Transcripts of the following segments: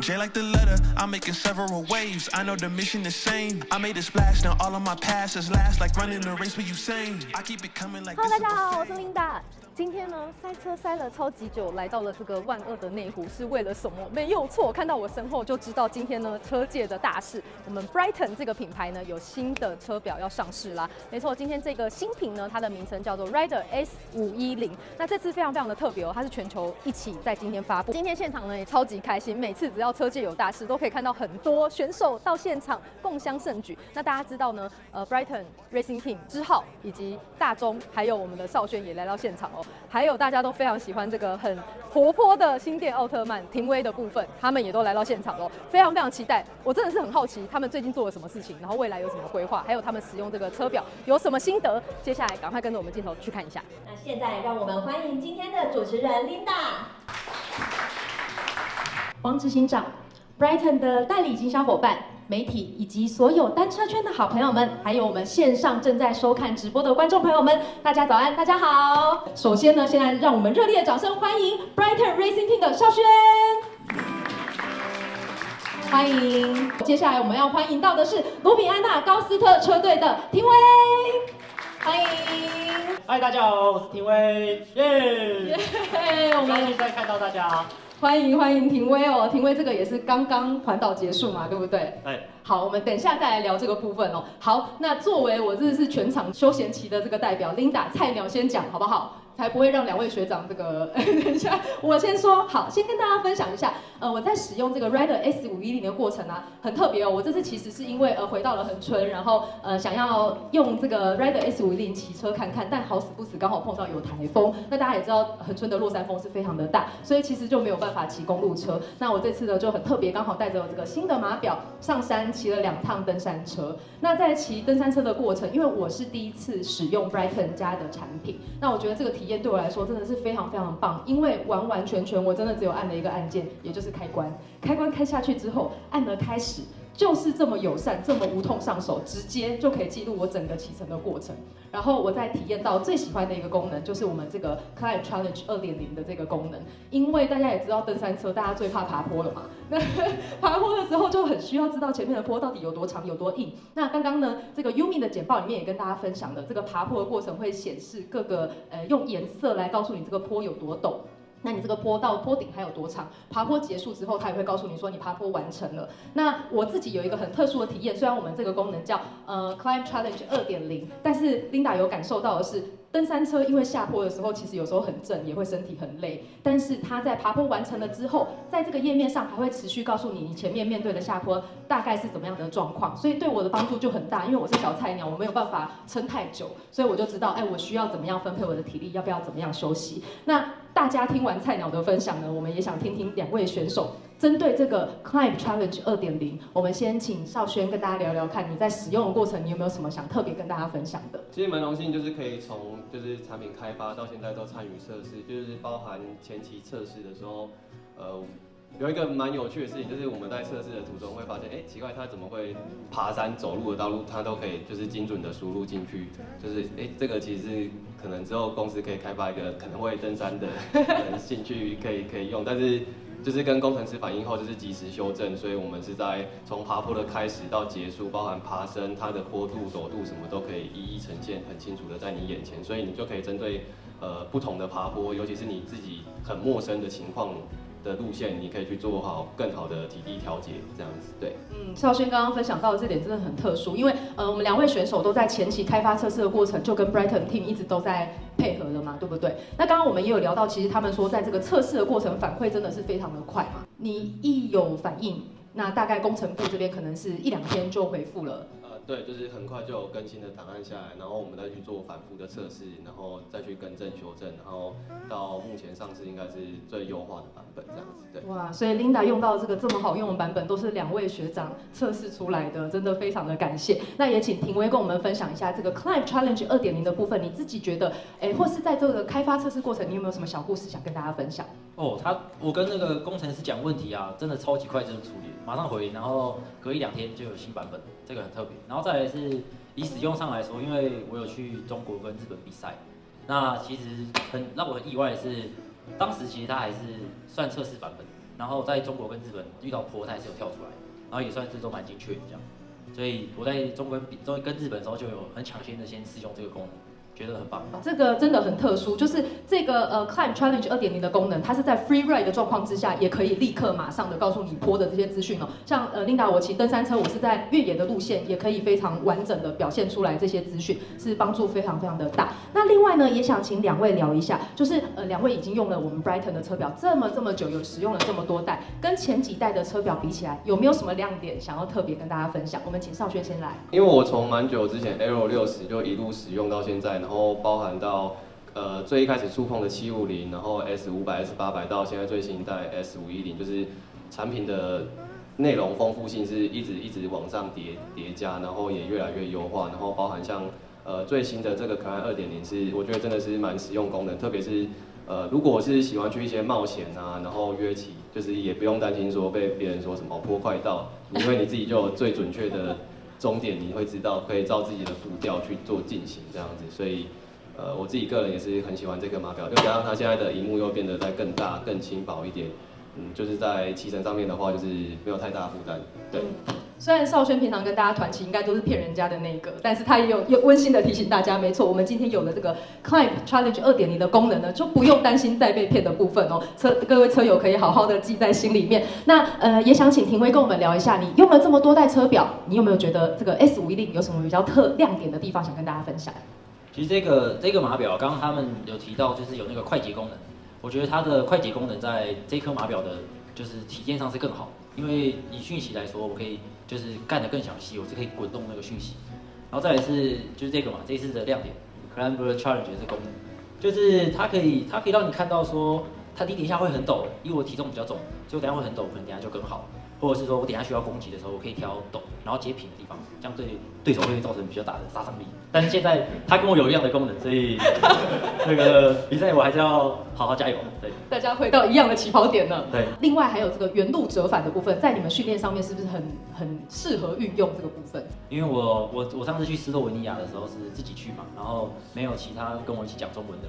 J like the letter, I'm making several waves. I know the mission the same. I made a splash, now all of my passes last like running a race with Usain. I keep it coming like Hello， this. 大家好，我是 Linda。今天呢，塞车塞了超级久，来到了这个万恶的内湖，是为了什么？没有错，看到我身后就知道今天呢，车界的大事，我们 Brighton 这个品牌呢，有新的车表要上市啦。没错，今天这个新品呢，它的名称叫做 Rider S510。那这次非常非常的特别哦，它是全球一起在今天发布。今天现场呢也超级开心，每次只要车界有大事，都可以看到很多选手到现场共襄盛举。那大家知道呢，Brighton Racing Team 之浩以及大中，还有我们的少轩也来到现场哦。还有大家都非常喜欢这个很活泼的新店奥特曼廷威的部分，他们也都来到现场哦，非常非常期待。我真的是很好奇他们最近做了什么事情，然后未来有什么规划，还有他们使用这个车表有什么心得。接下来赶快跟着我们镜头去看一下。那现在让我们欢迎今天的主持人 Linda， 黄执行长 ，Brighton 的代理经销伙伴。媒体以及所有单车圈的好朋友们，还有我们线上正在收看直播的观众朋友们，大家早安，大家好。首先呢，现在让我们热烈的掌声欢迎 Brighton Racing Team 的少轩，欢迎。接下来我们要欢迎到的是卢比安纳高斯特车队的廷威，欢迎。嗨，大家好，我是廷威，耶！我们高兴再看到大家。欢迎廷威哦，廷威这个也是刚刚环岛结束嘛，对不对？哎，好，我们等一下再来聊这个部分哦。好，那作为我这是全场休闲期的这个代表，Linda菜鸟先讲好不好？才不会让两位学长这个等一下，我先说好，先跟大家分享一下，我在使用这个 Rider S510的过程啊，很特别哦。我这次其实是因为回到了恒春，然后想要用这个 Rider S510骑车看看，但好死不死刚好碰到有台风。那大家也知道恒春的落山风是非常的大，所以其实就没有办法骑公路车。那我这次呢就很特别，刚好带着我这个新的码表上山骑了2趟登山车。那在骑登山车的过程，因为我是第一次使用 Brighton 家的产品，那我觉得这个体验对我来说真的是非常非常棒，因为完完全全我真的只有按了一个按键，也就是开关。开关开下去之后，按了开始，就是这么友善，这么无痛上手，直接就可以记录我整个骑乘的过程。然后我在体验到最喜欢的一个功能，就是我们这个 Climb Challenge 2.0的这个功能。因为大家也知道登山车，大家最怕爬坡了嘛。那爬坡的时候就很需要知道前面的坡到底有多长、有多硬。那刚刚呢，这个 Yumi 的简报里面也跟大家分享了，这个爬坡的过程会显示各个用颜色来告诉你这个坡有多陡。那你这个坡到坡顶还有多长？爬坡结束之后，它也会告诉你说你爬坡完成了。那我自己有一个很特殊的体验，虽然我们这个功能叫Climb Challenge 2.0，但是 Linda 有感受到的是，登山车因为下坡的时候，其实有时候很正，也会身体很累。但是它在爬坡完成了之后，在这个页面上还会持续告诉你你前面面对的下坡大概是怎么样的状况，所以对我的帮助就很大。因为我是小菜鸟，我没有办法撑太久，所以我就知道，我需要怎么样分配我的体力，要不要怎么样休息。那大家听完菜鸟的分享呢，我们也想听听两位选手针对这个 Climb Challenge 2.0，我们先请少轩跟大家聊聊看，你在使用的过程，你有没有什么想特别跟大家分享的？其实蛮荣幸，就是可以从就是产品开发到现在都参与测试，就是包含前期测试的时候，有一个蛮有趣的事情，就是我们在测试的途中会发现，奇怪，它怎么会爬山走路的道路，它都可以就是精准的输入进去，就是这个其实是可能之后公司可以开发一个可能会登山的人兴趣可以用，但是就是跟工程师反映后，就是及时修正，所以我们是在从爬坡的开始到结束，包含爬升、它的坡度、陡度什么都可以一一呈现，很清楚的在你眼前，所以你就可以针对不同的爬坡，尤其是你自己很陌生的情况的路线，你可以去做好更好的体力调节，这样子，对。少轩刚刚分享到的这点真的很特殊，因为我们两位选手都在前期开发测试的过程，就跟 Brighton Team 一直都在配合的嘛，对不对？那刚刚我们也有聊到，其实他们说在这个测试的过程反馈真的是非常的快嘛，你一有反应，那大概工程部这边可能是1-2天就回复了。对，就是很快就有更新的档案下来，然后我们再去做反复的测试，然后再去更正修正，然后到目前上市应该是最优化的版本这样子。对。哇，所以 Linda 用到这个这么好用的版本，都是两位学长测试出来的，真的非常的感谢。那也请廷威跟我们分享一下这个 Climb Challenge 2.0的部分，你自己觉得，或是在这个开发测试过程，你有没有什么小故事想跟大家分享？我跟那个工程师讲问题啊，真的超级快就处理，马上回，然后隔1-2天就有新版本，这个很特别。然后再来是以使用上来说，因为我有去中国跟日本比赛，那其实让我很意外的是，当时其实它还是算测试版本，然后在中国跟日本遇到坡，它还是有跳出来，然后也算是都蛮精确的这样。所以我在中国跟日本的时候就有很抢先的先试用这个功能。觉得很棒，这个真的很特殊，就是这个Climb Challenge 2.0的功能，它是在 free ride 的状况之下，也可以立刻马上的告诉你坡的这些资讯哦。像Linda 我骑登山车，我是在越野的路线，也可以非常完整的表现出来这些资讯，是帮助非常非常的大。那另外呢，也想请2位聊一下，就是2位已经用了我们 Brighton 的车表这么久，有使用了这么多代，跟前几代的车表比起来，有没有什么亮点想要特别跟大家分享？我们请少轩先来。因为我从蛮久之前 Aero 60就一路使用到现在，然后包含到最一开始触碰的750，然后 S500、S800 到现在最新一代 S510，就是产品的内容丰富性是一直往上叠加，然后也越来越优化，然后包含像最新的这个可爱2.0是我觉得真的是蛮实用功能，特别是如果是喜欢去一些冒险啊，然后约骑，就是也不用担心说被别人说什么坡快到，因为你自己就有最准确的终点，你会知道可以照自己的步调去做进行这样子，所以我自己个人也是很喜欢这个码表，又加上它现在的荧幕又变得再更大、更轻薄一点，就是在骑乘上面的话就是没有太大负担，对。虽然少轩平常跟大家团骑应该都是骗人家的那个，但是他也有温馨的提醒大家，没错，我们今天有了这个 Climb Challenge 2.0的功能呢，就不用担心再被骗的部分哦。各位车友可以好好的记在心里面。那也想请庭威跟我们聊一下，你用了这么多代车表，你有没有觉得这个 S510有什么比较亮点的地方想跟大家分享？其实这个码表，刚刚他们有提到，就是有那个快捷功能。我觉得它的快捷功能在这颗码表的，就是体验上是更好。因为以讯息来说，我可以就是干得更详细，我是可以滚动那个讯息。然后再来是就是这个嘛，这一次的亮点 ，Climb Challenge 这功能，就是它可以让你看到说，它你等一下会很陡，因为我体重比较重，所以我等一下会很陡，可能等一下就更好。或者是说我等一下需要攻击的时候，我可以挑陡，然后截平的地方，这样对对手会造成比较大的杀伤力。但是现在它跟我有一样的功能，所以那个比赛我还是要好好加油。对，大家回到一样的起跑点了。对，另外还有这个原路折返的部分，在你们训练上面是不是很适合运用这个部分？因为我上次去斯洛文尼亚的时候是自己去嘛，然后没有其他跟我一起讲中文的。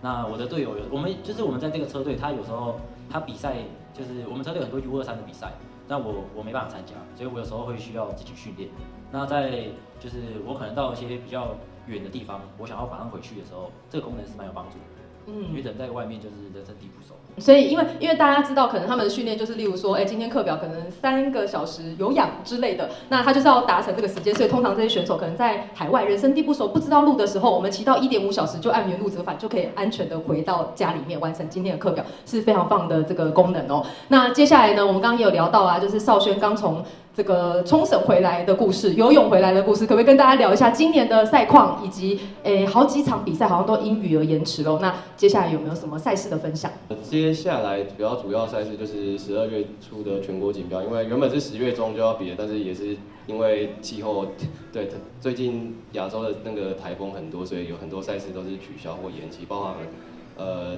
那我的队友我们在这个车队，他有时候他比赛就是我们车队很多 U23的比赛。那我没办法参加，所以我有时候会需要自己训练。那在就是我可能到一些比较远的地方，我想要马上回去的时候，这个功能是蛮有帮助的。因为人在外面就是人生地不熟。所以因为大家知道，可能他们的训练就是例如说，今天课表可能3个小时有氧之类的，那他就是要达成这个时间，所以通常这些选手可能在海外人生地不熟，不知道路的时候，我们骑到1.5小时就按原路折返，就可以安全的回到家里面完成今天的课表，是非常棒的这个功能哦。那接下来呢，我们刚刚也有聊到啊，就是少轩刚从这个冲绳回来的故事，游泳回来的故事，可不可以跟大家聊一下今年的赛况，以及好几场比赛好像都因雨而延迟喽？那接下来有没有什么赛事的分享？接下来比较主要赛事就是12月初的全国锦标，因为原本是10月中就要比的，但是也是因为气候，对，最近亚洲的那个台风很多，所以有很多赛事都是取消或延期，包含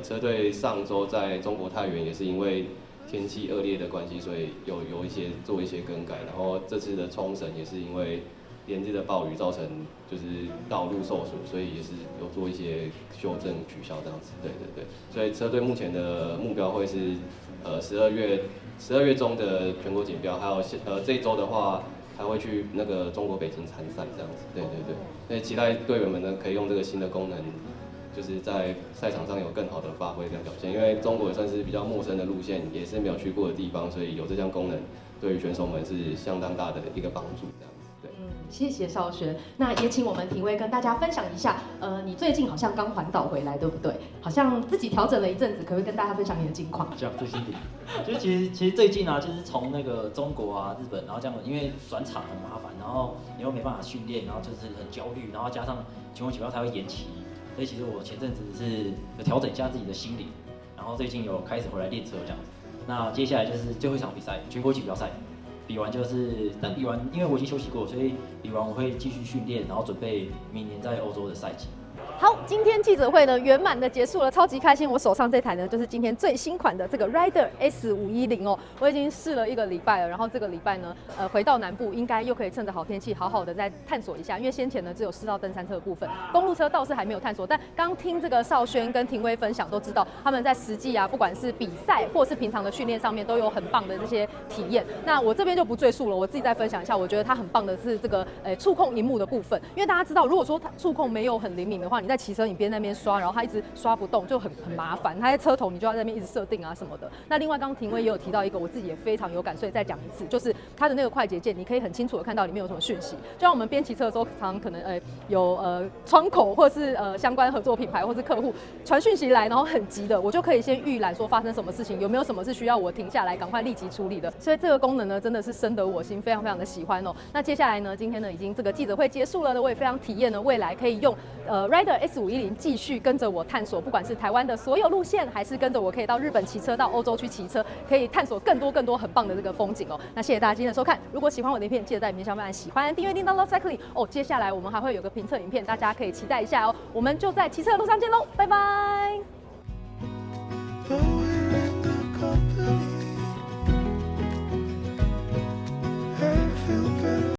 车队上周在中国太原也是因为天气恶劣的关系，所以有做一些更改，然后这次的冲绳也是因为连日的暴雨造成就是道路受损，所以也是有做一些修正取消这样子，对，所以车队目前的目标会是12月中的全国锦标，还有这一周的话还会去那个中国北京参赛这样子，对，所以期待队员们呢可以用这个新的功能。就是在赛场上有更好的发挥跟表现，因为中国也算是比较陌生的路线，也是没有去过的地方，所以有这项功能对于选手们是相当大的一个帮助，这样子。对，谢谢少轩。那也请我们庭威跟大家分享一下，你最近好像刚环岛回来，对不对？好像自己调整了一阵子，可不可以跟大家分享你的近况？这样最新点，就是其实最近啊，就是从那个中国啊、日本，然后这样，因为转场很麻烦，然后你又没办法训练，然后就是很焦虑，然后加上全国锦标才会延期。所以其实我前阵子是有调整一下自己的心理，然后最近有开始回来练车这样子。那接下来就是最后一场比赛，全国锦标赛，比完因为我已经休息过，所以比完我会继续训练，然后准备明年在欧洲的赛季。好，今天记者会呢圆满的结束了，超级开心。我手上这台呢就是今天最新款的这个 Rider S510哦，我已经试了1个礼拜了，然后这个礼拜呢，回到南部应该又可以趁着好天气好好的再探索一下，因为先前呢只有试到登山车的部分，公路车倒是还没有探索。但刚听这个少轩跟廷威分享都知道，他们在实际不管是比赛或是平常的训练上面都有很棒的这些体验。那我这边就不赘述了，我自己再分享一下，我觉得它很棒的是这个触控萤幕的部分，因为大家知道，如果说它触控没有很灵敏的话，你在骑车你边那边刷，然后它一直刷不动，就很麻烦。它在车头你就要在那边一直设定什么的。那另外刚刚廷威也有提到一个，我自己也非常有感，所以再讲一次，就是它的那个快捷键，你可以很清楚的看到里面有什么讯息。就像我们边骑车的时候，常常可能有窗口或是相关合作品牌或是客户传讯息来，然后很急的，我就可以先预览说发生什么事情，有没有什么是需要我停下来赶快立即处理的。所以这个功能呢，真的是深得我心，非常非常的喜欢哦。那接下来呢，今天呢已经这个记者会结束了呢，我也非常体验呢未来可以用Rider S510继续跟着我探索，不管是台湾的所有路线，还是跟着我可以到日本骑车，到欧洲去骑车，可以探索更多很棒的这个风景哦。那谢谢大家今天的收看，如果喜欢我的影片，记得在影片下面按喜欢、订阅、叮当 Love Cycling 哦。接下来我们还会有个评测影片，大家可以期待一下哦。我们就在骑车的路上见喽，拜拜。